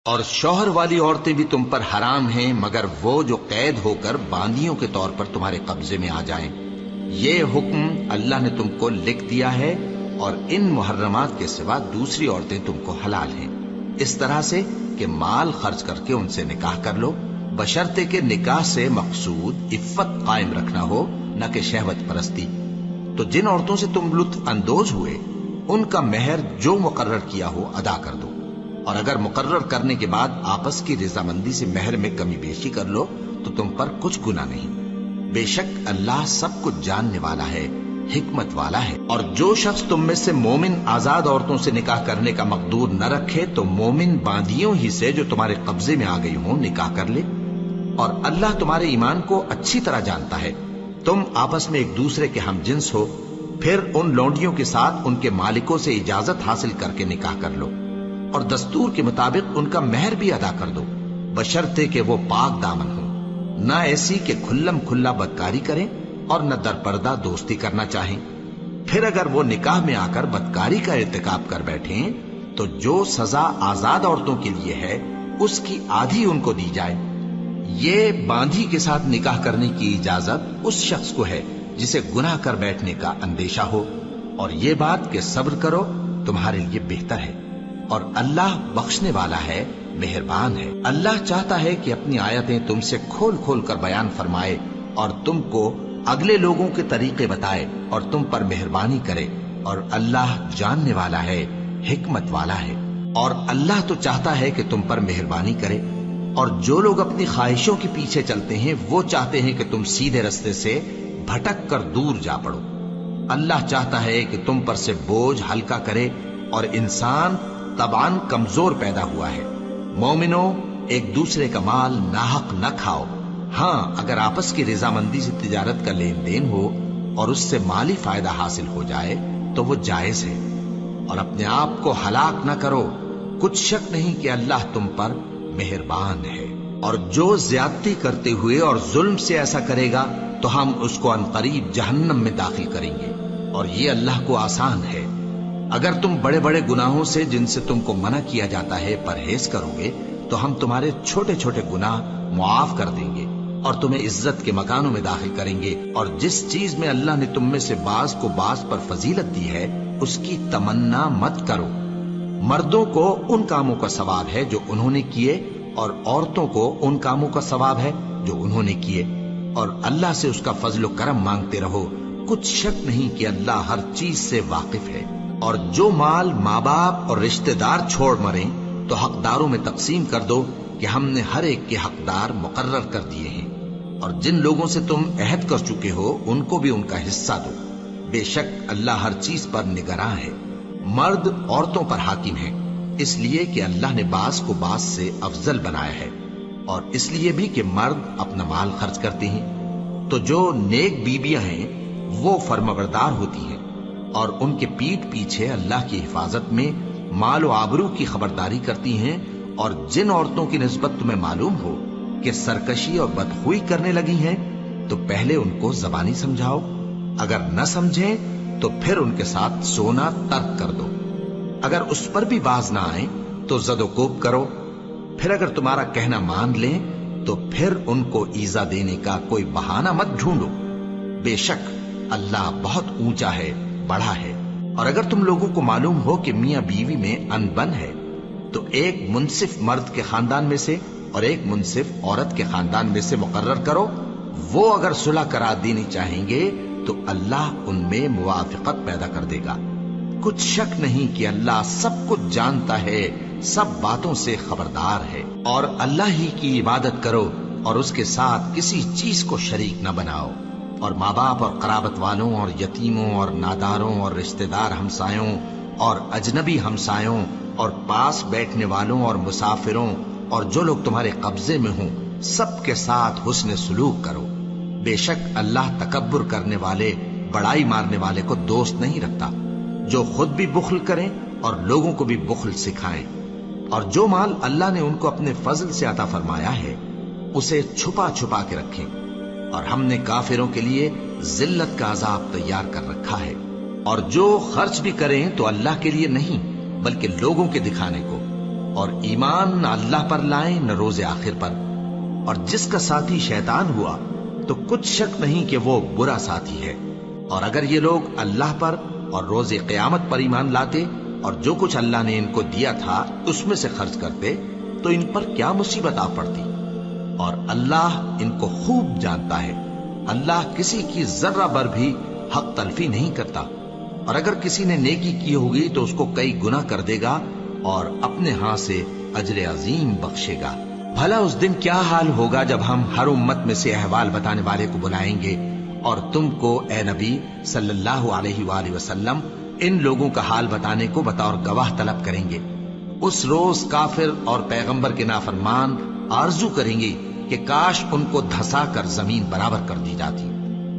اور شوہر والی عورتیں بھی تم پر حرام ہیں مگر وہ جو قید ہو کر باندیوں کے طور پر تمہارے قبضے میں آ جائیں۔ یہ حکم اللہ نے تم کو لکھ دیا ہے، اور ان محرمات کے سوا دوسری عورتیں تم کو حلال ہیں، اس طرح سے کہ مال خرچ کر کے ان سے نکاح کر لو، بشرطے کہ نکاح سے مقصود عفت قائم رکھنا ہو، نہ کہ شہوت پرستی۔ تو جن عورتوں سے تم لطف اندوز ہوئے ان کا مہر جو مقرر کیا ہو ادا کر دو، اور اگر مقرر کرنے کے بعد آپس کی رضامندی سے مہر میں کمی بیشی کر لو تو تم پر کچھ گناہ نہیں۔ بے شک اللہ سب کچھ جاننے والا ہے، حکمت والا ہے۔ اور جو شخص تم میں سے مومن آزاد عورتوں سے نکاح کرنے کا مقدور نہ رکھے تو مومن باندیوں ہی سے جو تمہارے قبضے میں آ گئی ہوں نکاح کر لے، اور اللہ تمہارے ایمان کو اچھی طرح جانتا ہے۔ تم آپس میں ایک دوسرے کے ہم جنس ہو، پھر ان لونڈیوں کے ساتھ ان کے مالکوں سے اجازت حاصل کر کے نکاح کر لو، اور دستور کے مطابق ان کا مہر بھی ادا کر دو، بشرطے کہ وہ پاک دامن ہوں، نہ ایسی کہ کھلم کھلا بدکاری کریں اور نہ در پردہ دوستی کرنا چاہیں۔ پھر اگر وہ نکاح میں آ کر بدکاری کا ارتکاب کر بیٹھیں تو جو سزا آزاد عورتوں کے لیے ہے اس کی آدھی ان کو دی جائے۔ یہ باندھی کے ساتھ نکاح کرنے کی اجازت اس شخص کو ہے جسے گناہ کر بیٹھنے کا اندیشہ ہو، اور یہ بات کہ صبر کرو تمہارے لیے بہتر ہے، اور اللہ بخشنے والا ہے، مہربان ہے۔ اللہ چاہتا ہے کہ اپنی آیتیں تم سے کھول کھول کر بیان فرمائے اور تم کو اگلے لوگوں کے طریقے بتائے اور تم پر مہربانی کرے، اور اللہ جاننے والا ہے، حکمت والا ہے۔ اور اللہ تو چاہتا ہے کہ تم پر مہربانی کرے، اور جو لوگ اپنی خواہشوں کے پیچھے چلتے ہیں وہ چاہتے ہیں کہ تم سیدھے رستے سے بھٹک کر دور جا پڑو۔ اللہ چاہتا ہے کہ تم پر سے بوجھ ہلکا کرے، اور انسان طبعاً کمزور پیدا ہوا ہے۔ مومنو، ایک دوسرے کا مال ناحق نہ کھاؤ۔ ہاں، اگر آپس کی رضامندی سے تجارت کا لین دین ہو اور اس سے مالی فائدہ حاصل ہو جائے تو وہ جائز ہے، اور اپنے آپ کو ہلاک نہ کرو، کچھ شک نہیں کہ اللہ تم پر مہربان ہے۔ اور جو زیادتی کرتے ہوئے اور ظلم سے ایسا کرے گا تو ہم اس کو عنقریب جہنم میں داخل کریں گے، اور یہ اللہ کو آسان ہے۔ اگر تم بڑے بڑے گناہوں سے جن سے تم کو منع کیا جاتا ہے پرہیز کرو گے تو ہم تمہارے چھوٹے چھوٹے گناہ معاف کر دیں گے اور تمہیں عزت کے مکانوں میں داخل کریں گے۔ اور جس چیز میں اللہ نے تم میں سے بعض کو بعض پر فضیلت دی ہے اس کی تمنا مت کرو۔ مردوں کو ان کاموں کا ثواب ہے جو انہوں نے کیے، اور عورتوں کو ان کاموں کا ثواب ہے جو انہوں نے کیے، اور اللہ سے اس کا فضل و کرم مانگتے رہو، کچھ شک نہیں کہ اللہ ہر چیز سے واقف ہے۔ اور جو مال ماں باپ اور رشتہ دار چھوڑ مریں تو حقداروں میں تقسیم کر دو کہ ہم نے ہر ایک کے حقدار مقرر کر دیے ہیں، اور جن لوگوں سے تم عہد کر چکے ہو ان کو بھی ان کا حصہ دو، بے شک اللہ ہر چیز پر نگراں ہے۔ مرد عورتوں پر حاکم ہیں، اس لیے کہ اللہ نے بعض کو بعض سے افضل بنایا ہے، اور اس لیے بھی کہ مرد اپنا مال خرچ کرتے ہیں۔ تو جو نیک بیویاں ہیں وہ فرمانبردار ہوتی ہیں، اور ان کے پیٹھ پیچھے اللہ کی حفاظت میں مال و آبرو کی خبرداری کرتی ہیں۔ اور جن عورتوں کی نسبت تمہیں معلوم ہو کہ سرکشی اور بدخوئی کرنے لگی ہیں تو پہلے ان کو زبانی سمجھاؤ، اگر نہ سمجھیں تو پھر ان کے ساتھ سونا ترک کر دو۔ اگر اس پر بھی باز نہ آئیں تو زد و کوب کرو، پھر اگر تمہارا کہنا مان لیں تو پھر ان کو ایذا دینے کا کوئی بہانہ مت ڈھونڈو، بے شک اللہ بہت اونچا ہے، بڑا ہے۔ اور اگر تم لوگوں کو معلوم ہو کہ میاں بیوی میں انبن ہے تو ایک منصف مرد کے خاندان میں سے اور ایک منصف عورت کے خاندان میں سے مقرر کرو، وہ اگر صلح کرا دینی چاہیں گے تو اللہ ان میں موافقت پیدا کر دے گا۔ کچھ شک نہیں کہ اللہ سب کچھ جانتا ہے، سب باتوں سے خبردار ہے۔ اور اللہ ہی کی عبادت کرو اور اس کے ساتھ کسی چیز کو شریک نہ بناؤ، اور ماں باپ اور قرابت والوں اور یتیموں اور ناداروں اور رشتہ دار ہمسایوں اور اجنبی ہمسایوں اور پاس بیٹھنے والوں اور مسافروں اور جو لوگ تمہارے قبضے میں ہوں سب کے ساتھ حسن سلوک کرو، بے شک اللہ تکبر کرنے والے، بڑائی مارنے والے کو دوست نہیں رکھتا۔ جو خود بھی بخل کریں اور لوگوں کو بھی بخل سکھائیں، اور جو مال اللہ نے ان کو اپنے فضل سے عطا فرمایا ہے اسے چھپا چھپا کے رکھیں، اور ہم نے کافروں کے لیے ذلت کا عذاب تیار کر رکھا ہے۔ اور جو خرچ بھی کریں تو اللہ کے لیے نہیں بلکہ لوگوں کے دکھانے کو، اور ایمان نہ اللہ پر لائیں نہ روز آخر پر، اور جس کا ساتھی شیطان ہوا تو کچھ شک نہیں کہ وہ برا ساتھی ہے۔ اور اگر یہ لوگ اللہ پر اور روز قیامت پر ایمان لاتے اور جو کچھ اللہ نے ان کو دیا تھا اس میں سے خرچ کرتے تو ان پر کیا مصیبت آ پڑتی، اور اللہ ان کو خوب جانتا ہے۔ اللہ کسی کی ذرہ بر بھی حق تلفی نہیں کرتا، اور اگر کسی نے نیکی کی ہوگی تو اس کو کئی گنا کر دے گا اور اپنے ہاں سے اجر عظیم بخشے گا۔ بھلا اس دن کیا حال ہوگا جب ہم ہر امت میں سے احوال بتانے والے کو بلائیں گے اور تم کو اے نبی صلی اللہ علیہ وآلہ وسلم ان لوگوں کا حال بتانے کو بطور گواہ طلب کریں گے۔ اس روز کافر اور پیغمبر کے نافرمان آرزو کریں گے کہ کاش ان کو دھسا کر زمین برابر کر دی جاتی،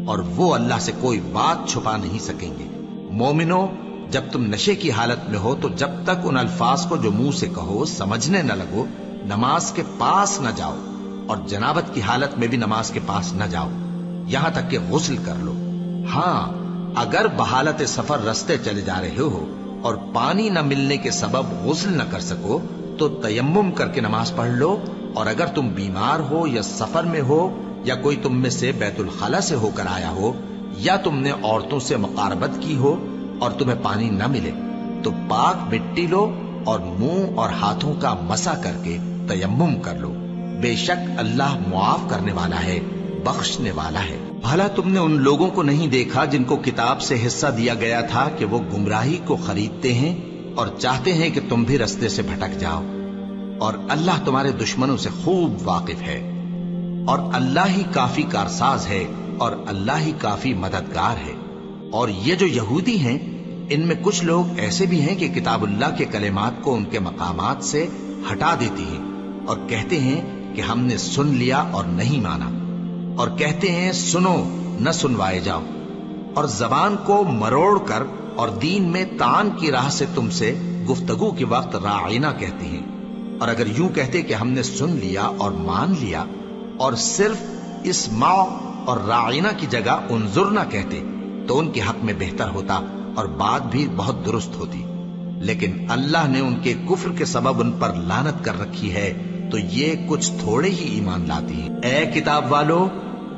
اور وہ اللہ سے کوئی بات چھپا نہیں سکیں گے۔ مومنو، جب تم نشے کی حالت میں ہو تو جب تک ان الفاظ کو جو منہ سے کہو سمجھنے نہ لگو نماز کے پاس نہ جاؤ، اور جنابت کی حالت میں بھی نماز کے پاس نہ جاؤ یہاں تک کہ غسل کر لو۔ ہاں، اگر بحالت سفر رستے چلے جا رہے ہو اور پانی نہ ملنے کے سبب غسل نہ کر سکو تو تیمم کر کے نماز پڑھ لو، اور اگر تم بیمار ہو یا سفر میں ہو یا کوئی تم میں سے بیت الخلا سے ہو کر آیا ہو یا تم نے عورتوں سے مقاربت کی ہو اور تمہیں پانی نہ ملے تو پاک مٹی لو اور منہ اور ہاتھوں کا مسح کر کے تیمم کر لو، بے شک اللہ معاف کرنے والا ہے، بخشنے والا ہے۔ بھلا تم نے ان لوگوں کو نہیں دیکھا جن کو کتاب سے حصہ دیا گیا تھا کہ وہ گمراہی کو خریدتے ہیں اور چاہتے ہیں کہ تم بھی رستے سے بھٹک جاؤ، اور اللہ تمہارے دشمنوں سے خوب واقف ہے، اور اللہ ہی کافی کارساز ہے اور اللہ ہی کافی مددگار ہے۔ اور یہ جو یہودی ہیں ان میں کچھ لوگ ایسے بھی ہیں کہ کتاب اللہ کے کلمات کو ان کے مقامات سے ہٹا دیتی ہیں اور کہتے ہیں کہ ہم نے سن لیا اور نہیں مانا، اور کہتے ہیں سنو نہ سنوائے جاؤ، اور زبان کو مروڑ کر اور دین میں طعن کی راہ سے تم سے گفتگو کے وقت راعینا کہتے ہیں، اور اگر یوں کہتے کہ ہم نے سن لیا اور مان لیا اور صرف اسمع اور راعینا کی جگہ انظر نہ کہتے تو ان کے حق میں بہتر ہوتا اور بات بھی بہت درست ہوتی، لیکن اللہ نے ان کے کفر کے سبب ان پر لعنت کر رکھی ہے تو یہ کچھ تھوڑے ہی ایمان لاتی ہیں۔ اے کتاب والو،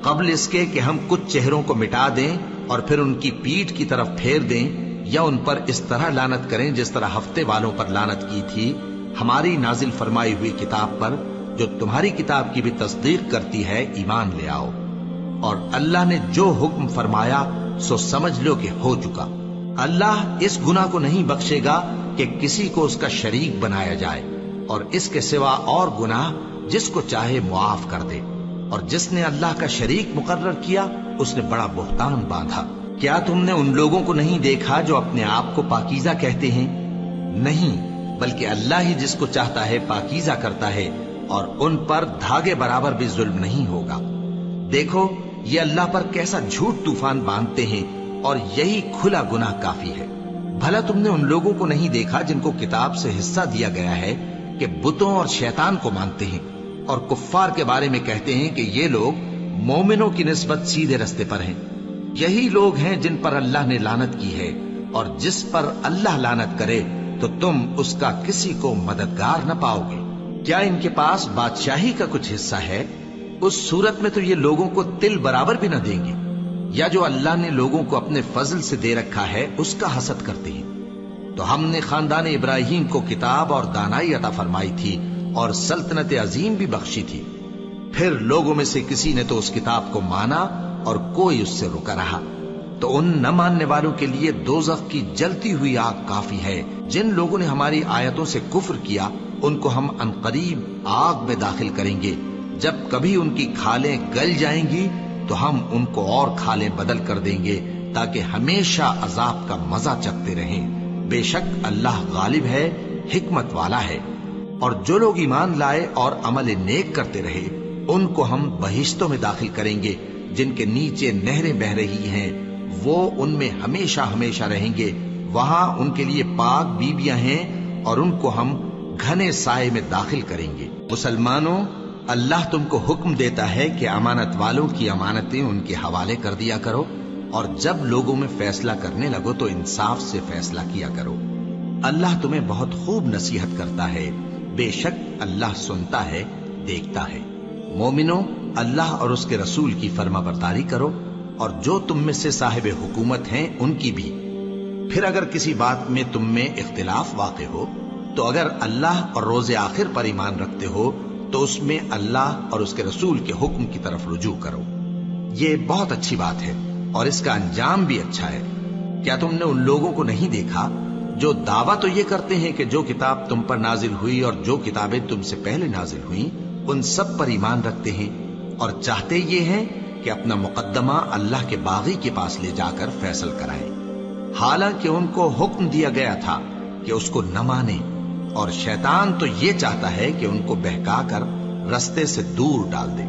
قبل اس کے کہ ہم کچھ چہروں کو مٹا دیں اور پھر ان کی پیٹھ کی طرف پھیر دیں یا ان پر اس طرح لعنت کریں جس طرح ہفتے والوں پر لعنت کی تھی، ہماری نازل فرمائی ہوئی کتاب پر جو تمہاری کتاب کی بھی تصدیق کرتی ہے ایمان لے آؤ، اور اللہ نے جو حکم فرمایا سو سمجھ لو کہ ہو چکا۔ اللہ اس گناہ کو نہیں بخشے گا کہ کسی کو اس کا شریک بنایا جائے، اور اس کے سوا اور گناہ جس کو چاہے معاف کر دے، اور جس نے اللہ کا شریک مقرر کیا اس نے بڑا بہتان باندھا۔ کیا تم نے ان لوگوں کو نہیں دیکھا جو اپنے آپ کو پاکیزہ کہتے ہیں؟ نہیں، بلکہ اللہ ہی جس کو چاہتا ہے پاکیزہ کرتا ہے، اور ان پر دھاگے برابر بھی ظلم نہیں ہوگا۔ دیکھو یہ اللہ پر کیسا جھوٹ طوفان باندھتے ہیں، اور یہی کھلا گناہ کافی ہے۔ بھلا تم نے ان لوگوں کو نہیں دیکھا جن کو کتاب سے حصہ دیا گیا ہے کہ بتوں اور شیطان کو مانتے ہیں، اور کفار کے بارے میں کہتے ہیں کہ یہ لوگ مومنوں کی نسبت سیدھے رستے پر ہیں۔ یہی لوگ ہیں جن پر اللہ نے لعنت کی ہے، اور جس پر اللہ لعنت کرے تو تم اس کا کسی کو مددگار نہ پاؤ گے۔ کیا ان کے پاس بادشاہی کا کچھ حصہ ہے؟ اس صورت میں تو یہ لوگوں کو تل برابر بھی نہ دیں گے، یا جو اللہ نے لوگوں کو اپنے فضل سے دے رکھا ہے اس کا حسد کرتے ہیں۔ تو ہم نے خاندان ابراہیم کو کتاب اور دانائی عطا فرمائی تھی اور سلطنت عظیم بھی بخشی تھی، پھر لوگوں میں سے کسی نے تو اس کتاب کو مانا اور کوئی اس سے رکا رہا، تو ان نہ ماننے والوں کے لیے دوزخ کی جلتی ہوئی آگ کافی ہے۔ جن لوگوں نے ہماری آیتوں سے کفر کیا ان کو ہم عنقریب آگ میں داخل کریں گے، جب کبھی ان کی کھالیں گل جائیں گی تو ہم ان کو اور کھالیں بدل کر دیں گے تاکہ ہمیشہ عذاب کا مزہ چکھتے رہیں۔ بے شک اللہ غالب ہے، حکمت والا ہے۔ اور جو لوگ ایمان لائے اور عمل نیک کرتے رہے ان کو ہم بہشتوں میں داخل کریں گے جن کے نیچے نہریں بہ رہی ہیں، وہ ان میں ہمیشہ ہمیشہ رہیں گے، وہاں ان کے لیے پاک بیویاں ہیں اور ان کو ہم گھنے سائے میں داخل کریں گے۔ مسلمانوں، اللہ تم کو حکم دیتا ہے کہ امانت والوں کی امانتیں ان کے حوالے کر دیا کرو، اور جب لوگوں میں فیصلہ کرنے لگو تو انصاف سے فیصلہ کیا کرو۔ اللہ تمہیں بہت خوب نصیحت کرتا ہے، بے شک اللہ سنتا ہے، دیکھتا ہے۔ مومنو، اللہ اور اس کے رسول کی فرما برداری کرو، اور جو تم میں سے صاحب حکومت ہیں ان کی بھی۔ پھر اگر کسی بات میں تم میں اختلاف واقع ہو تو اگر اللہ اور روز آخر پر ایمان رکھتے ہو تو اس میں اللہ اور اس کے رسول کے حکم کی طرف رجوع کرو۔ یہ بہت اچھی بات ہے اور اس کا انجام بھی اچھا ہے۔ کیا تم نے ان لوگوں کو نہیں دیکھا جو دعویٰ تو یہ کرتے ہیں کہ جو کتاب تم پر نازل ہوئی اور جو کتابیں تم سے پہلے نازل ہوئیں ان سب پر ایمان رکھتے ہیں، اور چاہتے یہ ہیں کہ اپنا مقدمہ اللہ کے باغی کے پاس لے جا کر فیصل کرائیں، حالانکہ ان کو حکم دیا گیا تھا کہ اس کو نہ مانیں، اور شیطان تو یہ چاہتا ہے کہ ان کو بہکا کر رستے سے دور ڈال دے۔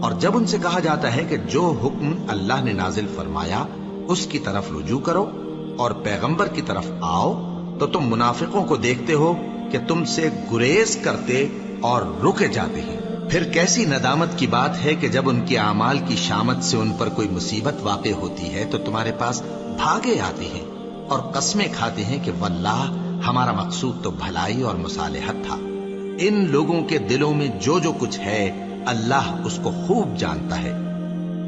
اور جب ان سے کہا جاتا ہے کہ جو حکم اللہ نے نازل فرمایا اس کی طرف رجوع کرو اور پیغمبر کی طرف آؤ، تو تم منافقوں کو دیکھتے ہو کہ تم سے گریز کرتے اور رکے جاتے ہیں۔ پھر کیسی ندامت کی بات ہے کہ جب ان کے اعمال کی شامت سے ان پر کوئی مصیبت واقع ہوتی ہے تو تمہارے پاس بھاگے آتے ہیں اور قسمیں کھاتے ہیں کہ واللہ ہمارا مقصود تو بھلائی اور مصالحت تھا۔ ان لوگوں کے دلوں میں جو جو کچھ ہے اللہ اس کو خوب جانتا ہے۔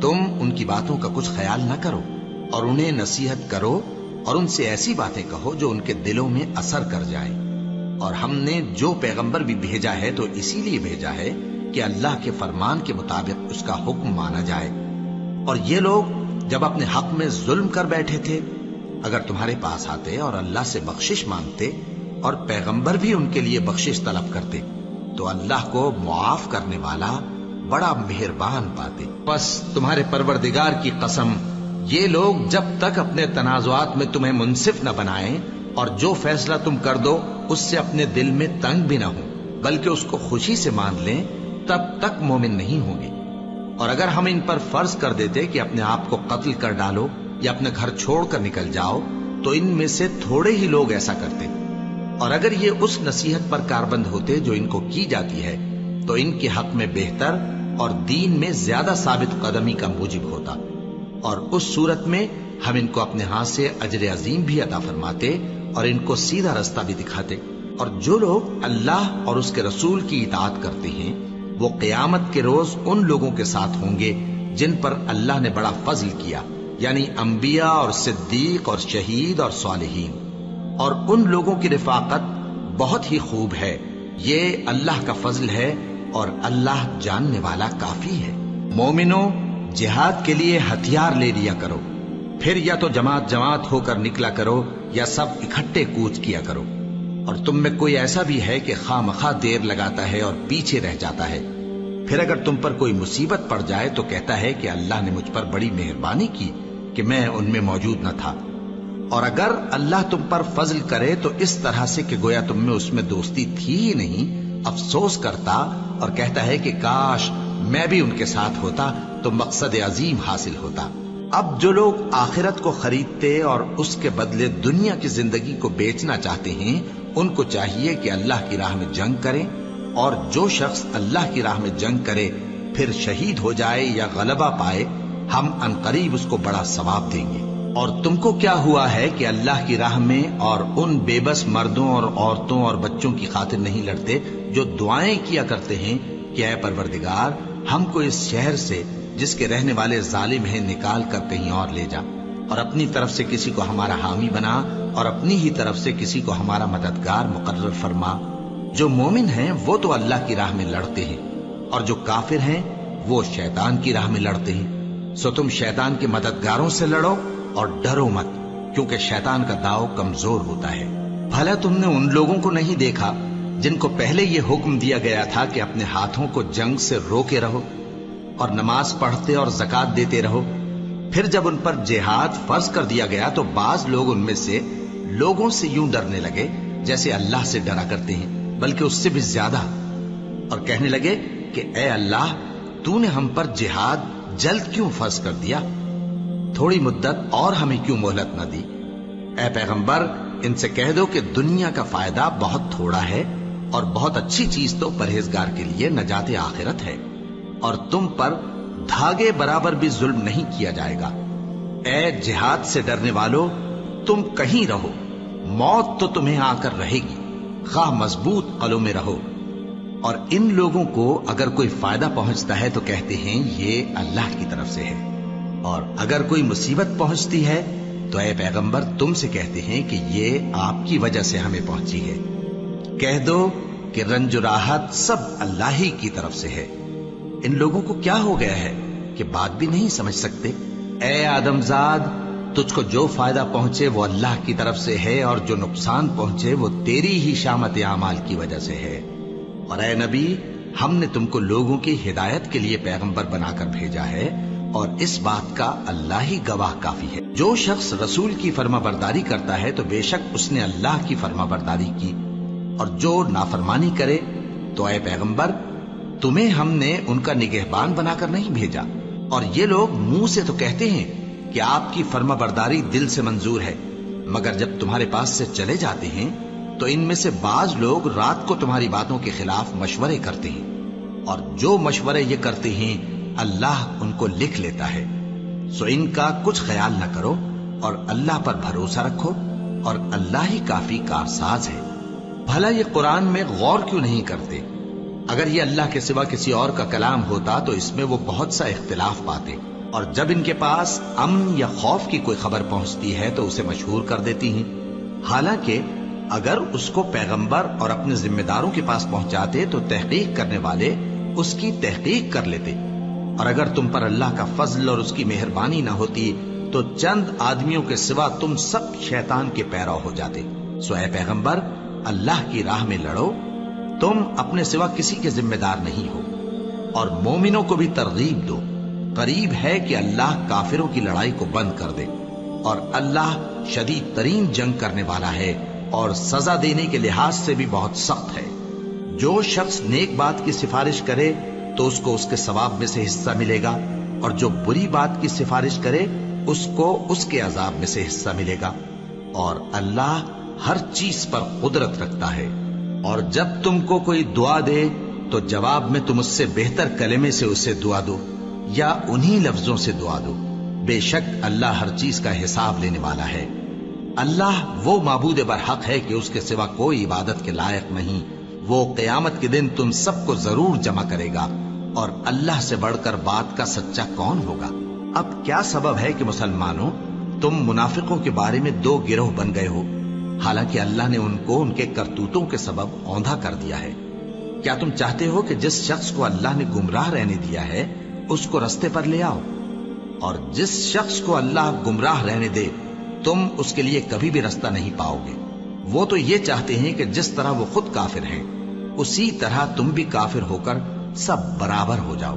تم ان کی باتوں کا کچھ خیال نہ کرو اور انہیں نصیحت کرو اور ان سے ایسی باتیں کہو جو ان کے دلوں میں اثر کر جائیں۔ اور ہم نے جو پیغمبر بھی بھیجا ہے تو اسی لیے بھیجا ہے کہ اللہ کے فرمان کے مطابق اس کا حکم مانا جائے۔ اور یہ لوگ جب اپنے حق میں ظلم کر بیٹھے تھے، اگر تمہارے پاس آتے اور اللہ سے بخشش مانگتے اور پیغمبر بھی ان کے لیے بخشش طلب کرتے تو اللہ کو معاف کرنے والا بڑا مہربان پاتے۔ بس تمہارے پروردگار کی قسم، یہ لوگ جب تک اپنے تنازعات میں تمہیں منصف نہ بنائیں اور جو فیصلہ تم کر دو اس سے اپنے دل میں تنگ بھی نہ ہو بلکہ اس کو خوشی سے مان لیں، تب تک مومن نہیں ہوں گے۔ اور اگر ہم ان پر فرض کر دیتے کہ اپنے آپ کو قتل کر ڈالو یا اپنے گھر چھوڑ کر نکل جاؤ تو ان میں سے تھوڑے ہی لوگ ایسا کرتے، اور اگر یہ اس نصیحت پر کاربند ہوتے جو ان کو کی جاتی ہے تو ان کے حق میں بہتر اور دین میں زیادہ ثابت قدمی کا موجب ہوتا، اور اس صورت میں ہم ان کو اپنے ہاتھ سے اجر عظیم بھی عطا فرماتے اور ان کو سیدھا رستہ بھی دکھاتے۔ اور جو لوگ اللہ اور اس کے رسول کی اطاعت کرتے ہیں وہ قیامت کے روز ان لوگوں کے ساتھ ہوں گے جن پر اللہ نے بڑا فضل کیا، یعنی انبیاء اور صدیق اور شہید اور صالحین، اور ان لوگوں کی رفاقت بہت ہی خوب ہے۔ یہ اللہ کا فضل ہے اور اللہ جاننے والا کافی ہے۔ مومنو، جہاد کے لیے ہتھیار لے لیا کرو، پھر یا تو جماعت جماعت ہو کر نکلا کرو یا سب اکٹھے کوچ کیا کرو۔ اور تم میں کوئی ایسا بھی ہے کہ خواہ مخواہ دیر لگاتا ہے اور پیچھے رہ جاتا ہے، پھر اگر تم پر کوئی مصیبت پڑ جائے تو کہتا ہے کہ اللہ نے مجھ پر بڑی مہربانی کی کہ میں ان میں موجود نہ تھا۔ اور اگر اللہ تم پر فضل کرے تو اس طرح سے کہ گویا تم میں اس میں دوستی تھی ہی نہیں، افسوس کرتا اور کہتا ہے کہ کاش میں بھی ان کے ساتھ ہوتا تو مقصد عظیم حاصل ہوتا۔ اب جو لوگ آخرت کو خریدتے اور اس کے بدلے دنیا کی زندگی کو بیچنا چاہتے ہیں ان کو چاہیے کہ اللہ کی راہ میں جنگ کریں، اور جو شخص اللہ کی راہ میں جنگ کرے پھر شہید ہو جائے یا غلبہ پائے ہم عنقریب اس کو بڑا ثواب دیں گے۔ اور تم کو کیا ہوا ہے کہ اللہ کی راہ میں اور ان بے بس مردوں اور عورتوں اور بچوں کی خاطر نہیں لڑتے جو دعائیں کیا کرتے ہیں کہ اے پروردگار ہم کو اس شہر سے جس کے رہنے والے ظالم ہیں نکال کر کہیں اور لے جا، اور اپنی طرف سے کسی کو ہمارا حامی بنا اور اپنی ہی طرف سے کسی کو ہمارا مددگار مقرر فرما۔ جو مومن ہیں وہ تو اللہ کی راہ میں لڑتے ہیں اور جو کافر ہیں وہ شیطان کی راہ میں لڑتے ہیں، سو تم شیطان کے مددگاروں سے لڑو اور ڈرو مت، کیونکہ شیطان کا داؤ کمزور ہوتا ہے۔ بھلا تم نے ان لوگوں کو نہیں دیکھا جن کو پہلے یہ حکم دیا گیا تھا کہ اپنے ہاتھوں کو جنگ سے روکے رہو اور نماز پڑھتے اور زکوٰۃ دیتے رہو، پھر جب ان پر جہاد فرض کر دیا گیا تو بعض لوگ ان میں سے لوگوں سے یوں ڈرنے لگے جیسے اللہ سے ڈرا کرتے ہیں بلکہ اس سے بھی زیادہ، اور کہنے لگے کہ اے اللہ تو نے ہم پر جہاد جلد کیوں فرض کر دیا، تھوڑی مدت اور ہمیں کیوں مہلت نہ دی۔ اے پیغمبر ان سے کہہ دو کہ دنیا کا فائدہ بہت تھوڑا ہے اور بہت اچھی چیز تو پرہیزگار کے لیے نجات آخرت ہے، اور تم پر دھاگے برابر بھی ظلم نہیں کیا جائے گا۔ اے جہاد سے ڈرنے والو، تم کہیں رہو، موت تو تمہیں آ کر رہے گی، خواہ مضبوط قلعوں میں رہو. اور ان لوگوں کو اگر کوئی فائدہ پہنچتا ہے تو کہتے ہیں یہ اللہ کی طرف سے ہے، اور اگر کوئی مصیبت پہنچتی ہے تو اے پیغمبر تم سے کہتے ہیں کہ یہ آپ کی وجہ سے ہمیں پہنچی ہے. کہہ دو کہ رنج و راحت سب اللہ ہی کی طرف سے ہے. ان لوگوں کو کیا ہو گیا ہے کہ بات بھی نہیں سمجھ سکتے؟ اے آدم زاد، تجھ کو جو فائدہ پہنچے وہ اللہ کی طرف سے ہے، اور جو نقصان پہنچے وہ تیری ہی شامت اعمال کی وجہ سے ہے. اور اے نبی، ہم نے تم کو لوگوں کی ہدایت کے لیے پیغمبر بنا کر بھیجا ہے، اور اس بات کا اللہ ہی گواہ کافی ہے. جو شخص رسول کی فرما برداری کرتا ہے تو بے شک اس نے اللہ کی فرما برداری کی، اور جو نافرمانی کرے تو اے پیغمبر تمہیں ہم نے ان کا نگہبان بنا کر نہیں بھیجا. اور یہ لوگ منہ سے تو کہتے ہیں کہ آپ کی فرما برداری دل سے منظور ہے، مگر جب تمہارے پاس سے چلے جاتے ہیں تو ان میں سے بعض لوگ رات کو تمہاری باتوں کے خلاف مشورے کرتے ہیں، اور جو مشورے یہ کرتے ہیں اللہ ان کو لکھ لیتا ہے. سو ان کا کچھ خیال نہ کرو اور اللہ پر بھروسہ رکھو، اور اللہ ہی کافی کارساز ہے. بھلا یہ قرآن میں غور کیوں نہیں کرتے؟ اگر یہ اللہ کے سوا کسی اور کا کلام ہوتا تو اس میں وہ بہت سا اختلاف پاتے، اور جب ان کے پاس امن یا خوف کی کوئی خبر پہنچتی ہے تو اسے مشہور کر دیتی ہیں. حالانکہ اگر اس کو پیغمبر اور اپنے ذمہ داروں کے پاس پہنچاتے تو تحقیق کرنے والے اس کی تحقیق کر لیتے. اور اگر تم پر اللہ کا فضل اور اس کی مہربانی نہ ہوتی تو چند آدمیوں کے سوا تم سب شیطان کے پیرو ہو جاتے. سو اے پیغمبر اللہ کی راہ میں لڑو، تم اپنے سوا کسی کے ذمہ دار نہیں ہو. اور مومنوں کو بھی ترغیب دو، قریب ہے کہ اللہ کافروں کی لڑائی کو بند کر دے، اور اللہ شدید ترین جنگ کرنے والا ہے اور سزا دینے کے لحاظ سے بھی بہت سخت ہے. جو شخص نیک بات کی سفارش کرے تو اس کو اس کے ثواب میں سے حصہ ملے گا، اور جو بری بات کی سفارش کرے اس کو اس کے عذاب میں سے حصہ ملے گا. اور اللہ ہر چیز پر قدرت رکھتا ہے. اور جب تم کو کوئی دعا دے تو جواب میں تم اس سے بہتر کلمے سے اسے دعا دو یا انہی لفظوں سے دعا دو. بے شک اللہ ہر چیز کا حساب لینے والا ہے. اللہ وہ معبود برحق ہے کہ اس کے سوا کوئی عبادت کے لائق نہیں. وہ قیامت کے دن تم سب کو ضرور جمع کرے گا، اور اللہ سے بڑھ کر بات کا سچا کون ہوگا؟ اب کیا سبب ہے کہ مسلمانوں تم منافقوں کے بارے میں دو گروہ بن گئے ہو، حالانکہ اللہ نے ان کو ان کے کرتوتوں کے سبب اوندھا کر دیا ہے؟ کیا تم چاہتے ہو کہ جس شخص کو اللہ نے گمراہ رہنے دیا ہے اس کو رستے پر لے آؤ، اور جس شخص کو اللہ گمراہ رہنے دے تم اس کے لیے کبھی بھی رستہ نہیں پاؤ گے؟ وہ تو یہ چاہتے ہیں کہ جس طرح وہ خود کافر ہیں اسی طرح تم بھی کافر ہو کر سب برابر ہو جاؤ.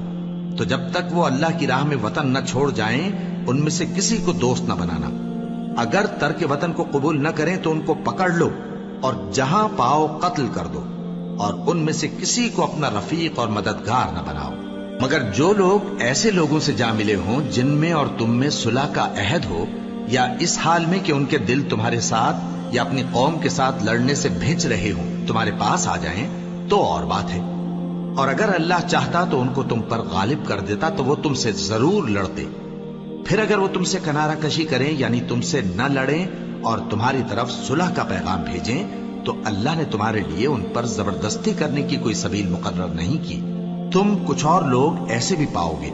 تو جب تک وہ اللہ کی راہ میں وطن نہ چھوڑ جائیں ان میں سے کسی کو دوست نہ بنانا. اگر ترک وطن کو قبول نہ کریں تو ان کو پکڑ لو اور جہاں پاؤ قتل کر دو، اور ان میں سے کسی کو اپنا رفیق اور مددگار نہ بناؤ. مگر جو لوگ ایسے لوگوں سے جا ملے ہوں جن میں اور تم میں صلح کا عہد ہو، یا اس حال میں کہ ان کے دل تمہارے ساتھ یا اپنی قوم کے ساتھ لڑنے سے بھج رہے ہوں، تمہارے پاس آ جائیں تو اور بات ہے. اور اگر اللہ چاہتا تو ان کو تم پر غالب کر دیتا تو وہ تم سے ضرور لڑتے. پھر اگر وہ تم سے کنارہ کشی کریں یعنی تم سے نہ لڑیں اور تمہاری طرف صلح کا پیغام بھیجیں تو اللہ نے تمہارے لیے ان پر زبردستی کرنے کی کوئی سبیل مقرر نہیں کی. تم کچھ اور لوگ ایسے بھی پاؤ گے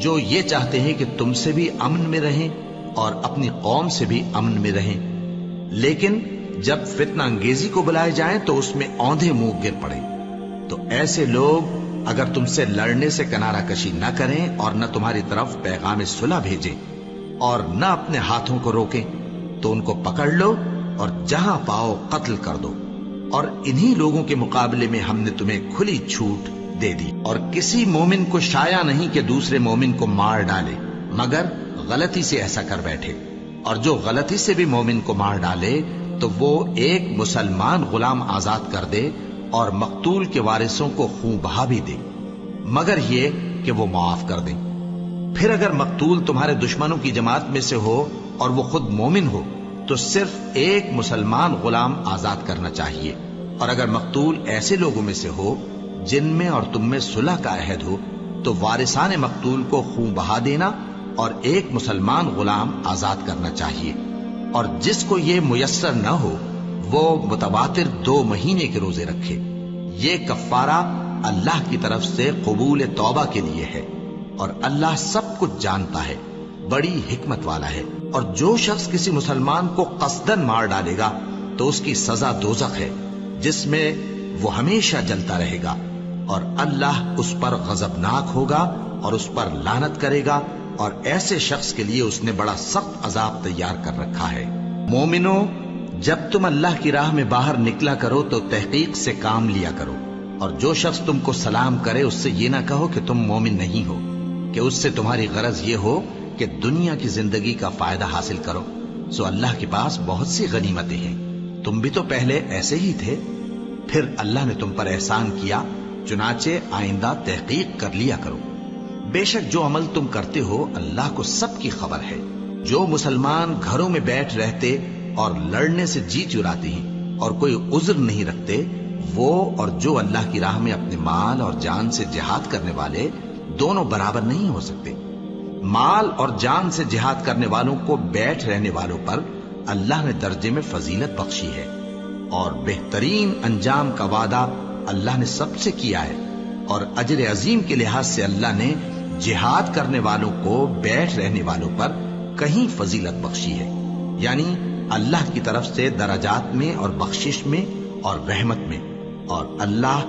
جو یہ چاہتے ہیں کہ تم سے بھی امن میں رہیں اور اپنی قوم سے بھی امن میں رہیں، لیکن جب فتنہ انگیزی کو بلائے جائیں تو اس میں اوندھے منہ گر پڑیں. تو ایسے لوگ اگر تم سے لڑنے سے کنارہ کشی نہ کریں اور نہ تمہاری طرف پیغام صلح بھیجیں اور نہ اپنے ہاتھوں کو روکیں تو ان کو پکڑ لو اور جہاں پاؤ قتل کر دو. اور انہی لوگوں کے مقابلے میں ہم نے تمہیں کھلی چھوٹ دے دی. اور کسی مومن کو شایع نہیں کہ دوسرے مومن کو مار ڈالے مگر غلطی سے ایسا کر بیٹھے. اور جو غلطی سے بھی مومن کو مار ڈالے تو وہ ایک مسلمان غلام آزاد کر دے اور مقتول کے وارثوں کو خون بہا بھی دے، مگر یہ کہ وہ معاف کر دیں. پھر اگر مقتول تمہارے دشمنوں کی جماعت میں سے ہو اور وہ خود مومن ہو تو صرف ایک مسلمان غلام آزاد کرنا چاہیے. اور اگر مقتول ایسے لوگوں میں سے ہو جن میں اور تم میں صلح کا عہد ہو تو وارثان مقتول کو خون بہا دینا اور ایک مسلمان غلام آزاد کرنا چاہیے. اور جس کو یہ میسر نہ ہو وہ متواتر 2 مہینے کے روزے رکھے۔ یہ کفارہ اللہ کی طرف سے قبول توبہ کے لیے ہے، اور اللہ سب کچھ جانتا ہے، بڑی حکمت والا ہے۔ اور جو شخص کسی مسلمان کو قصدن مار ڈالے گا تو اس کی سزا دوزخ ہے، جس میں وہ ہمیشہ جلتا رہے گا، اور اللہ اس پر غضبناک ہوگا اور اس پر لعنت کرے گا، اور ایسے شخص کے لیے اس نے بڑا سخت عذاب تیار کر رکھا ہے۔ مومنو، جب تم اللہ کی راہ میں باہر نکلا کرو تو تحقیق سے کام لیا کرو، اور جو شخص تم کو سلام کرے اس سے یہ نہ کہو کہ تم مومن نہیں ہو، کہ اس سے تمہاری غرض یہ ہو کہ دنیا کی زندگی کا فائدہ حاصل کرو۔ سو اللہ کے پاس بہت سی غنیمتیں ہیں، تم بھی تو پہلے ایسے ہی تھے، پھر اللہ نے تم پر احسان کیا، چنانچہ آئندہ تحقیق کر لیا کرو۔ بے شک جو عمل تم کرتے ہو اللہ کو سب کی خبر ہے۔ جو مسلمان گھروں میں بیٹھ رہتے اور لڑنے سے جی چراتے ہیں اور کوئی عذر نہیں رکھتے، وہ اور جو اللہ کی راہ میں اپنے مال اور جان سے جہاد کرنے والے دونوں برابر نہیں ہو سکتے۔ مال اور جان سے جہاد کرنے والوں کو بیٹھ رہنے والوں پر اللہ نے درجے میں فضیلت بخشی ہے، اور بہترین انجام کا وعدہ اللہ نے سب سے کیا ہے، اور اجر عظیم کے لحاظ سے اللہ نے جہاد کرنے والوں کو بیٹھ رہنے والوں پر کہیں فضیلت بخشی ہے، یعنی اللہ کی طرف سے درجات میں اور بخشش میں اور رحمت میں، اور اللہ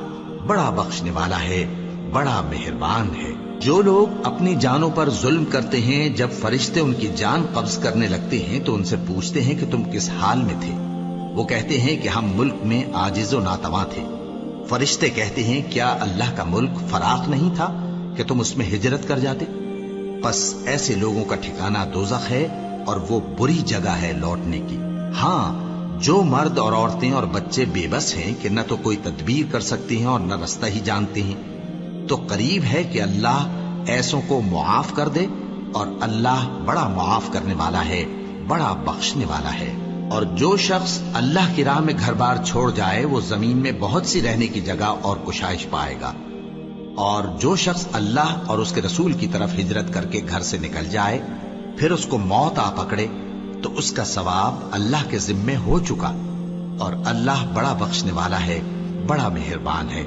بڑا بخشنے والا ہے، بڑا مہربان ہے۔ جو لوگ اپنی جانوں پر ظلم کرتے ہیں، جب فرشتے ان کی جان قبض کرنے لگتے ہیں تو ان سے پوچھتے ہیں کہ تم کس حال میں تھے؟ وہ کہتے ہیں کہ ہم ملک میں عاجز و ناتواں تھے۔ فرشتے کہتے ہیں کیا اللہ کا ملک فراخ نہیں تھا کہ تم اس میں ہجرت کر جاتے؟ پس ایسے لوگوں کا ٹھکانہ دوزخ ہے، اور وہ بری جگہ ہے لوٹنے کی۔ ہاں، جو مرد اور عورتیں اور بچے بے بس ہیں کہ نہ تو کوئی تدبیر کر سکتے ہیں اور نہ رستہ ہی جانتے ہیں، تو قریب ہے کہ اللہ ایسوں کو معاف کر دے، اور اللہ بڑا معاف کرنے والا ہے، بڑا بخشنے والا ہے۔ اور جو شخص اللہ کی راہ میں گھر بار چھوڑ جائے وہ زمین میں بہت سی رہنے کی جگہ اور کشائش پائے گا، اور جو شخص اللہ اور اس کے رسول کی طرف ہجرت کر کے گھر سے نکل جائے پھر اس کو موت آ پکڑے تو اس کا ثواب اللہ کے ذمے ہو چکا، اور اللہ بڑا بخشنے والا ہے، بڑا مہربان ہے۔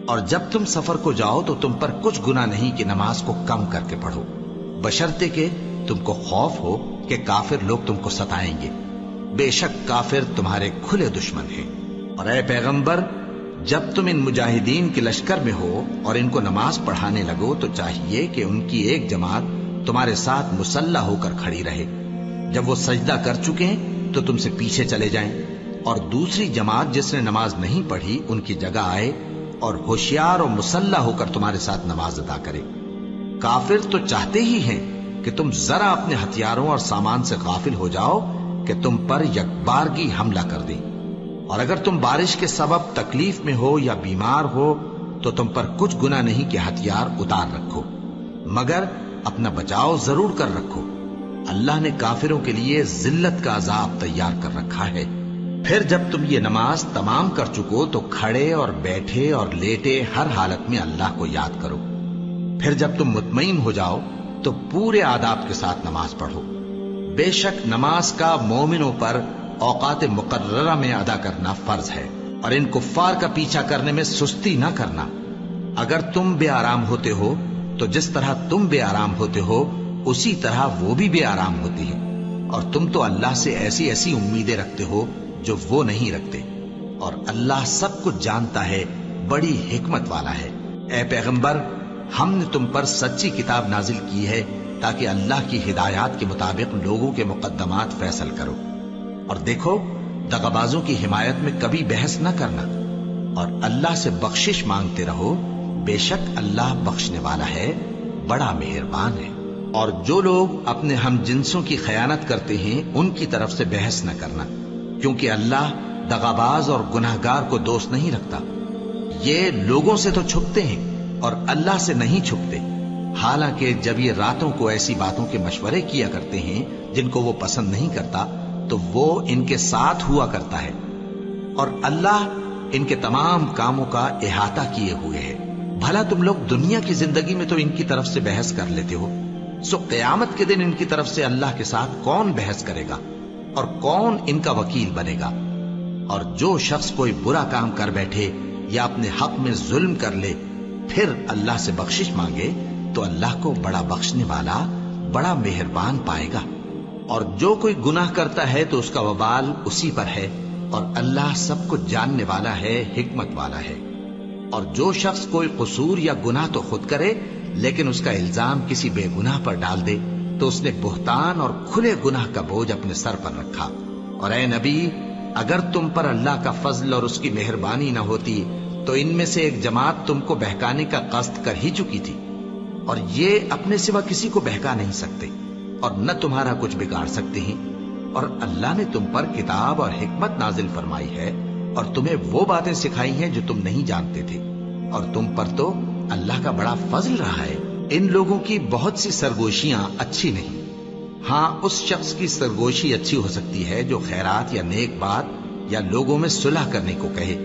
اور جب تم سفر کو جاؤ تو تم پر کچھ گناہ نہیں کہ نماز کو کم کر کے پڑھو، بشرطے کہ تم کو خوف ہو کہ کافر لوگ تم کو ستائیں گے، بے شک کافر تمہارے کھلے دشمن ہیں۔ اور اے پیغمبر، جب تم ان مجاہدین کے لشکر میں ہو اور ان کو نماز پڑھانے لگو تو چاہیے کہ ان کی ایک جماعت تمہارے ساتھ مسلح ہو کر کھڑی رہے، جب وہ سجدہ کر چکے ہیں تو تم سے پیچھے چلے جائیں، اور دوسری جماعت جس نے نماز نہیں پڑھی ان کی جگہ آئے اور ہوشیار اور مسلح ہو کر تمہارے ساتھ نماز ادا کرے۔ کافر تو چاہتے ہی ہیں کہ تم ذرا اپنے ہتھیاروں اور سامان سے غافل ہو جاؤ کہ تم پر یکبارگی حملہ کر دیں، اور اگر تم بارش کے سبب تکلیف میں ہو یا بیمار ہو تو تم پر کچھ گناہ نہیں کہ ہتھیار اتار رکھو، مگر اپنا بچاؤ ضرور کر رکھو۔ اللہ نے کافروں کے لیے ذلت کا عذاب تیار کر رکھا ہے۔ پھر جب تم یہ نماز تمام کر چکو تو کھڑے اور بیٹھے اور لیٹے ہر حالت میں اللہ کو یاد کرو۔ پھر جب تم مطمئن ہو جاؤ تو پورے آداب کے ساتھ نماز پڑھو۔ بے شک نماز کا مومنوں پر اوقات مقررہ میں ادا کرنا فرض ہے، اور ان کفار کا پیچھا کرنے میں سستی نہ کرنا۔ اگر تم بے آرام ہوتے ہو تو جس طرح تم بے آرام ہوتے ہو اسی طرح وہ بھی بے آرام ہوتی ہیں، اور تم تو اللہ سے ایسی ایسی امیدیں رکھتے ہو جو وہ نہیں رکھتے، اور اللہ سب کچھ جانتا ہے، بڑی حکمت والا ہے۔ اے پیغمبر، ہم نے تم پر سچی کتاب نازل کی ہے تاکہ اللہ کی ہدایات کے مطابق لوگوں کے مقدمات فیصل کرو، اور دیکھو دغابازوں کی حمایت میں کبھی بحث نہ کرنا، اور اللہ سے بخشش مانگتے رہو، بے شک اللہ بخشنے والا ہے، بڑا مہربان ہے۔ اور جو لوگ اپنے ہم جنسوں کی خیانت کرتے ہیں ان کی طرف سے بحث نہ کرنا، کیونکہ اللہ دغاباز اور گناہگار کو دوست نہیں رکھتا۔ یہ لوگوں سے تو چھپتے ہیں اور اللہ سے نہیں چھپتے، حالانکہ جب یہ راتوں کو ایسی باتوں کے مشورے کیا کرتے ہیں جن کو وہ پسند نہیں کرتا تو وہ ان کے ساتھ ہوا کرتا ہے، اور اللہ ان کے تمام کاموں کا احاطہ کیے ہوئے ہے۔ بھلا تم لوگ دنیا کی زندگی میں تو ان کی طرف سے بحث کر لیتے ہو، سو قیامت کے دن ان کی طرف سے اللہ کے ساتھ کون بحث کرے گا اور کون ان کا وکیل بنے گا؟ اور جو شخص کوئی برا کام کر بیٹھے یا اپنے حق میں ظلم کر لے پھر اللہ سے بخشش مانگے تو اللہ کو بڑا بخشنے والا بڑا مہربان پائے گا. اور جو کوئی گناہ کرتا ہے تو اس کا وبال اسی پر ہے اور اللہ سب کچھ جاننے والا ہے، حکمت والا ہے. اور جو شخص کوئی قصور یا گناہ تو خود کرے لیکن اس کا الزام کسی بے گناہ پر ڈال دے تو اس نے بہتان اور کھلے گناہ کا بوجھ اپنے سر پر رکھا. اور اے نبی، اگر تم پر اللہ کا فضل اور اس کی مہربانی نہ ہوتی تو ان میں سے ایک جماعت تم کو بہکانے کا قصد کر ہی چکی تھی، اور یہ اپنے سوا کسی کو بہکا نہیں سکتے اور نہ تمہارا کچھ بگاڑ سکتے ہیں. اور اللہ نے تم پر کتاب اور حکمت نازل فرمائی ہے اور تمہیں وہ باتیں سکھائی ہیں جو تم نہیں جانتے تھے، اور تم پر تو اللہ کا بڑا فضل رہا ہے. ان لوگوں کی بہت سی سرگوشیاں اچھی نہیں. ہاں، اس شخص کی سرگوشی اچھی ہو سکتی ہے جو خیرات یا نیک بات یا لوگوں میں صلح کرنے کو کہے،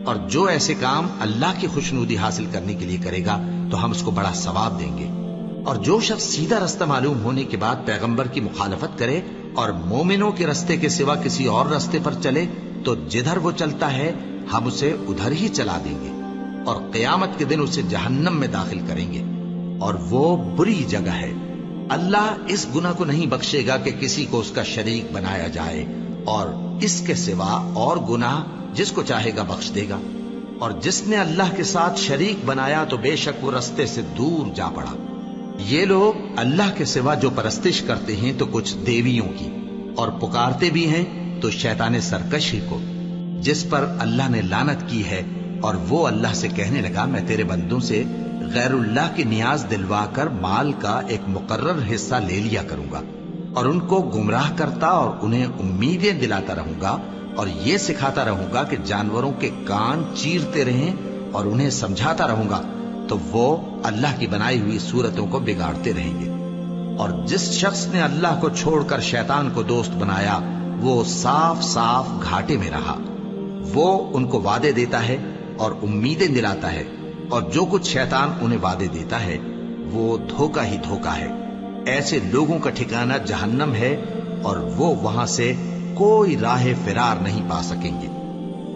اور جو ایسے کام اللہ کی خوشنودی حاصل کرنے کے لیے کرے گا تو ہم اس کو بڑا ثواب دیں گے. اور جو شخص سیدھا رستہ معلوم ہونے کے بعد پیغمبر کی مخالفت کرے اور مومنوں کے رستے کے سوا کسی اور رستے پر چلے تو جدھر وہ چلتا ہے ہم اسے ادھر ہی چلا دیں گے اور قیامت کے دن اسے جہنم میں داخل کریں گے، اور وہ بری جگہ ہے. اللہ اس گناہ کو نہیں بخشے گا کہ کسی کو اس کا شریک بنایا جائے، اور اس کے سوا اور گناہ جس کو چاہے گا بخش دے گا. اور جس نے اللہ کے ساتھ شریک بنایا تو بے شک وہ رستے سے دور جا پڑا. یہ لوگ اللہ کے سوا جو پرستش کرتے ہیں تو کچھ دیویوں کی، اور پکارتے بھی ہیں تو شیطان سرکش ہی کو، جس پر اللہ نے لعنت کی ہے. اور وہ اللہ سے کہنے لگا، میں تیرے بندوں سے غیر اللہ کی نیاز دلوا کر مال کا ایک مقرر حصہ لے لیا کروں گا، اور ان کو گمراہ کرتا اور انہیں امیدیں دلاتا رہوں گا، اور یہ سکھاتا رہوں گا کہ جانوروں کے کان چیرتے رہیں، اور انہیں سمجھاتا رہوں گا تو وہ اللہ کی بنائی ہوئی صورتوں کو بگاڑتے رہیں گے. اور جس شخص نے اللہ کو چھوڑ کر شیطان کو دوست بنایا وہ صاف صاف گھاٹے میں رہا. وہ ان کو وعدے دیتا ہے اور امیدیں دلاتا ہے، اور جو کچھ شیطان انہیں وعدے دیتا ہے وہ دھوکہ ہی دھوکہ ہے. ایسے لوگوں کا ٹھکانہ جہنم ہے اور وہ وہاں سے کوئی راہ فرار نہیں پا سکیں گے.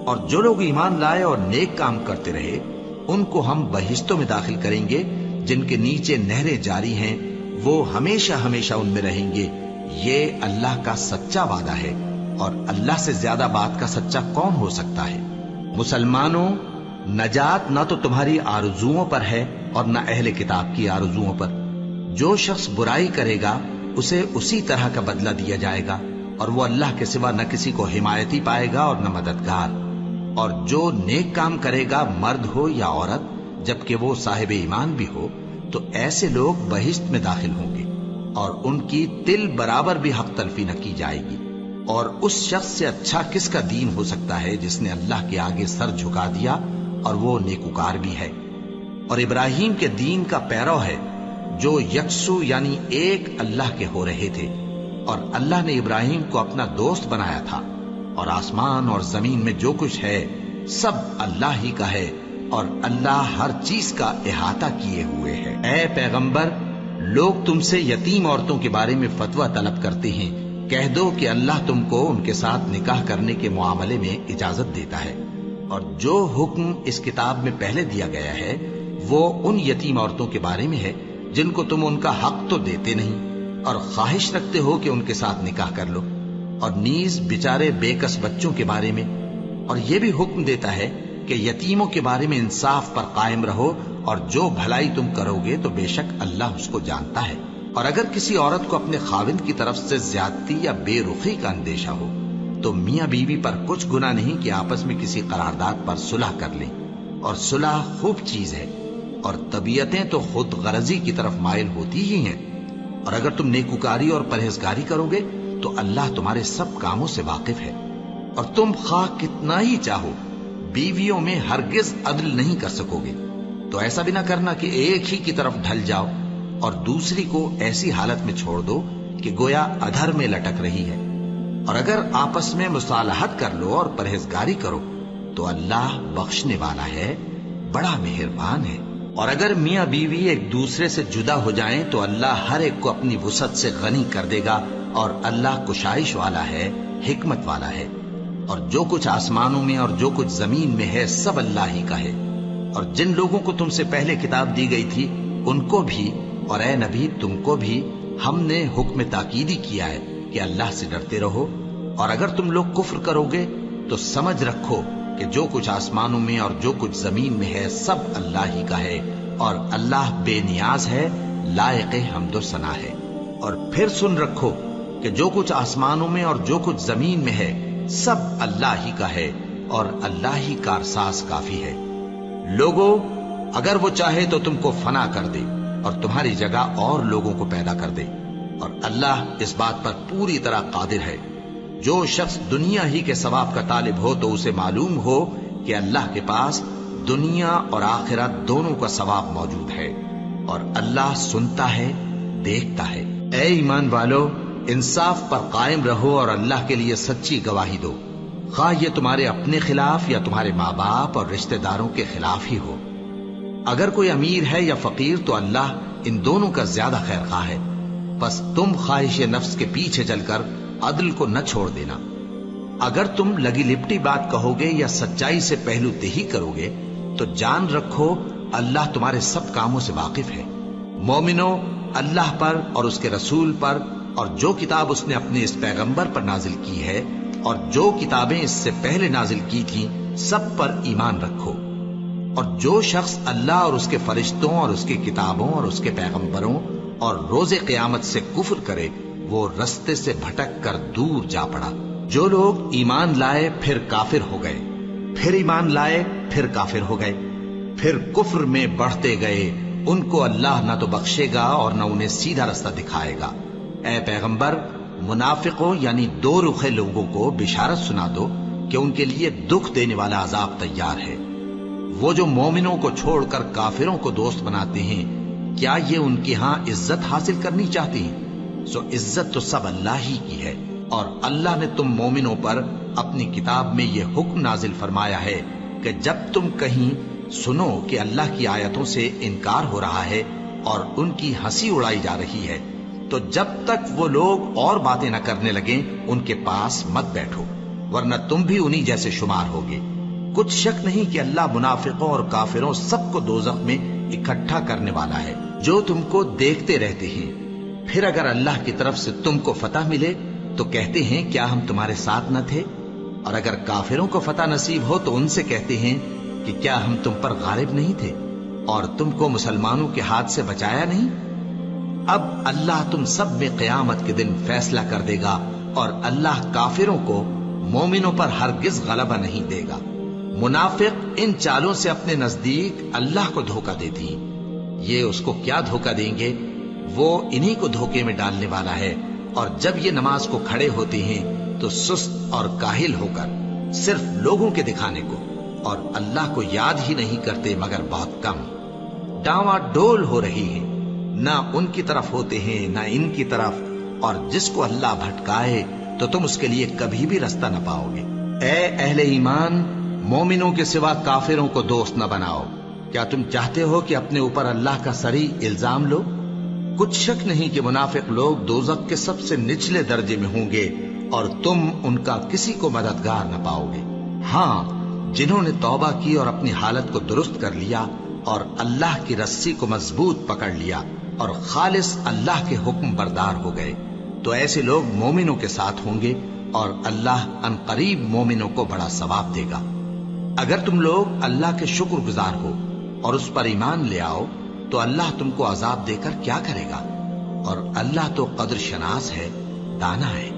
اور جو لوگ ایمان لائے اور نیک کام کرتے رہے ان کو ہم بہشتوں میں داخل کریں گے جن کے نیچے نہریں جاری ہیں، وہ ہمیشہ ہمیشہ ان میں رہیں گے. یہ اللہ کا سچا وعدہ ہے، اور اللہ سے زیادہ بات کا سچا کون ہو سکتا ہے. مسلمانوں، نجات نہ تو تمہاری آرزوؤں پر ہے اور نہ اہل کتاب کی آرزوؤں پر. جو شخص برائی کرے گا اسے اسی طرح کا بدلہ دیا جائے گا، اور وہ اللہ کے سوا نہ کسی کو حمایتی پائے گا اور نہ مددگار. اور جو نیک کام کرے گا مرد ہو یا عورت جبکہ وہ صاحب ایمان بھی ہو تو ایسے لوگ بہشت میں داخل ہوں گے، اور ان کی تل برابر بھی حق تلفی نہ کی جائے گی. اور اس شخص سے اچھا کس کا دین ہو سکتا ہے جس نے اللہ کے آگے سر جھکا دیا اور وہ نیکوکار بھی ہے. اور ابراہیم کے دین کا پیرو ہے جو یکسو یعنی ایک اللہ کے ہو رہے تھے، اور اللہ نے ابراہیم کو اپنا دوست بنایا تھا. اور آسمان اور زمین میں جو کچھ ہے سب اللہ ہی کا ہے، اور اللہ ہر چیز کا احاطہ کیے ہوئے ہے. اے پیغمبر، لوگ تم سے یتیم عورتوں کے بارے میں فتویٰ طلب کرتے ہیں، کہہ دو کہ اللہ تم کو ان کے ساتھ نکاح کرنے کے معاملے میں اجازت دیتا ہے. اور جو حکم اس کتاب میں پہلے دیا گیا ہے وہ ان یتیم عورتوں کے بارے میں ہے جن کو تم ان کا حق تو دیتے نہیں اور خواہش رکھتے ہو کہ ان کے ساتھ نکاح کر لو. اور نیز بیچارے بے کس بچوں کے بارے میں. اور یہ بھی حکم دیتا ہے کہ یتیموں کے بارے میں انصاف پر قائم رہو، اور جو بھلائی تم کرو گے تو بے شک اللہ اس کو جانتا ہے. اور اگر کسی عورت کو اپنے خاوند کی طرف سے زیادتی یا بے رخی کا اندیشہ ہو تو میاں بیوی پر کچھ گناہ نہیں کہ آپس میں کسی قرارداد پر صلح کر لیں، اور صلح خوب چیز ہے. اور طبیعتیں تو خود غرضی کی طرف مائل ہوتی ہی ہیں. اور اگر تم نیکوکاری اور پرہیزگاری کرو گے تو اللہ تمہارے سب کاموں سے واقف ہے. اور تم خواہ کتنا ہی چاہو بیویوں میں ہرگز عدل نہیں کر سکو گے. تو ایسا بھی نہ کرنا کہ ایک ہی کی طرف ڈھل جاؤ اور دوسری کو ایسی حالت میں چھوڑ دو کہ گویا ادھر میں لٹک رہی ہے. اور اگر آپس میں مصالحت کر لو اور پرہیزگاری کرو تو اللہ بخشنے والا ہے، بڑا مہربان ہے. اور اگر میاں بیوی ایک دوسرے سے جدا ہو جائیں تو اللہ ہر ایک کو اپنی وسعت سے غنی کر دے گا، اور اللہ کشائش والا ہے، حکمت والا ہے. اور جو کچھ آسمانوں میں اور جو کچھ زمین میں ہے سب اللہ ہی کا ہے۔ اور جن لوگوں کو تم سے پہلے کتاب دی گئی تھی ان کو بھی اور اے نبی تم کو بھی ہم نے حکم تاکیدی کیا ہے کہ اللہ سے ڈرتے رہو، اور اگر تم لوگ کفر کرو گے تو سمجھ رکھو کہ جو کچھ آسمانوں میں اور جو کچھ زمین میں ہے سب اللہ ہی کا ہے، اور اللہ بے نیاز ہے، لائق حمد و ثنا ہے۔ اور پھر سن رکھو کہ جو کچھ آسمانوں میں اور جو کچھ زمین میں ہے سب اللہ ہی کا ہے، اور اللہ ہی کارساز کافی ہے۔ لوگو اگر وہ چاہے تو تم کو فنا کر دے اور تمہاری جگہ اور لوگوں کو پیدا کر دے، اور اللہ اس بات پر پوری طرح قادر ہے۔ جو شخص دنیا ہی کے ثواب کا طالب ہو تو اسے معلوم ہو کہ اللہ کے پاس دنیا اور آخرت دونوں کا ثواب موجود ہے، اور اللہ سنتا ہے، دیکھتا ہے۔ اے ایمان والو، انصاف پر قائم رہو اور اللہ کے لیے سچی گواہی دو، خواہ یہ تمہارے اپنے خلاف یا تمہارے ماں باپ اور رشتہ داروں کے خلاف ہی ہو۔ اگر کوئی امیر ہے یا فقیر تو اللہ ان دونوں کا زیادہ خیر خواہ ہے، بس تم خواہش نفس کے پیچھے چل کر عدل کو نہ چھوڑ دینا۔ اگر تم لگی لپٹی بات کہو گے یا سچائی سے پہلو تہی کرو گے تو جان رکھو اللہ تمہارے سب کاموں سے واقف ہے۔ مومنو، اللہ پر اور اس کے رسول پر اور جو کتاب اس نے اپنے اس پیغمبر پر نازل کی ہے اور جو کتابیں اس سے پہلے نازل کی تھیں سب پر ایمان رکھو۔ اور جو شخص اللہ اور اس کے فرشتوں اور اس کی کتابوں اور اس کے پیغمبروں اور روز قیامت سے کفر کرے وہ رستے سے بھٹک کر دور جا پڑا۔ جو لوگ ایمان لائے پھر کافر ہو گئے، پھر ایمان لائے پھر کافر ہو گئے، پھر کفر میں بڑھتے گئے، ان کو اللہ نہ تو بخشے گا اور نہ انہیں سیدھا رستہ دکھائے گا۔ اے پیغمبر، منافقوں یعنی دو رخے لوگوں کو بشارت سنا دو کہ ان کے لیے دکھ دینے والا عذاب تیار ہے۔ وہ جو مومنوں کو چھوڑ کر کافروں کو دوست بناتے ہیں، کیا یہ ان کے ہاں عزت حاصل کرنی چاہتی ہیں؟ سو عزت تو سب اللہ ہی کی ہے، اور اللہ نے تم مومنوں پر اپنی کتاب میں یہ حکم نازل فرمایا ہے کہ جب تم کہیں سنو کہ اللہ کی آیتوں سے انکار ہو رہا ہے اور ان کی ہنسی اڑائی جا رہی ہے تو جب تک وہ لوگ اور باتیں نہ کرنے لگیں ان کے پاس مت بیٹھو، ورنہ تم بھی انہی جیسے شمار ہوگے۔ کچھ شک نہیں کہ اللہ منافقوں اور کافروں سب کو دوزخ میں اکٹھا کرنے والا ہے جو تم کو دیکھتے رہتے ہیں۔ پھر اگر اللہ کی طرف سے تم کو فتح ملے تو کہتے ہیں کیا ہم تمہارے ساتھ نہ تھے، اور اگر کافروں کو فتح نصیب ہو تو ان سے کہتے ہیں کہ کیا ہم تم پر غالب نہیں تھے اور تم کو مسلمانوں کے ہاتھ سے بچایا نہیں۔ اب اللہ تم سب میں قیامت کے دن فیصلہ کر دے گا، اور اللہ کافروں کو مومنوں پر ہرگز غلبہ نہیں دے گا۔ منافق ان چالوں سے اپنے نزدیک اللہ کو دھوکہ دیتی ہیں، یہ اس کو کیا دھوکہ دیں گے؟ وہ انہی کو دھوکے میں ڈالنے والا ہے۔ اور جب یہ نماز کو کھڑے ہوتے ہیں تو سست اور کاہل ہو کر صرف لوگوں کے دکھانے کو اور اللہ کو یاد ہی نہیں کرتے مگر بہت کم، ڈاواں ڈول ہو رہی ہیں، نہ ان کی طرف ہوتے ہیں نہ ان کی طرف، اور جس کو اللہ بھٹکائے تو تم اس کے لیے کبھی بھی رستہ نہ پاؤ گے۔ اے اہل ایمان، مومنوں کے سوا کافروں کو دوست نہ بناؤ۔ کیا تم چاہتے ہو کہ اپنے اوپر اللہ کا صریح الزام لو؟ کچھ شک نہیں کہ منافق لوگ دوزخ کے سب سے نچلے درجے میں ہوں گے اور تم ان کا کسی کو مددگار نہ پاؤ گے۔ ہاں، جنہوں نے توبہ کی اور اپنی حالت کو درست کر لیا اور اللہ کی رسی کو مضبوط پکڑ لیا اور خالص اللہ کے حکم بردار ہو گئے تو ایسے لوگ مومنوں کے ساتھ ہوں گے، اور اللہ ان قریب مومنوں کو بڑا ثواب دے گا۔ اگر تم لوگ اللہ کے شکر گزار ہو اور اس پر ایمان لے آؤ تو اللہ تم کو عذاب دے کر کیا کرے گا؟ اور اللہ تو قدر شناس ہے، دانا ہے۔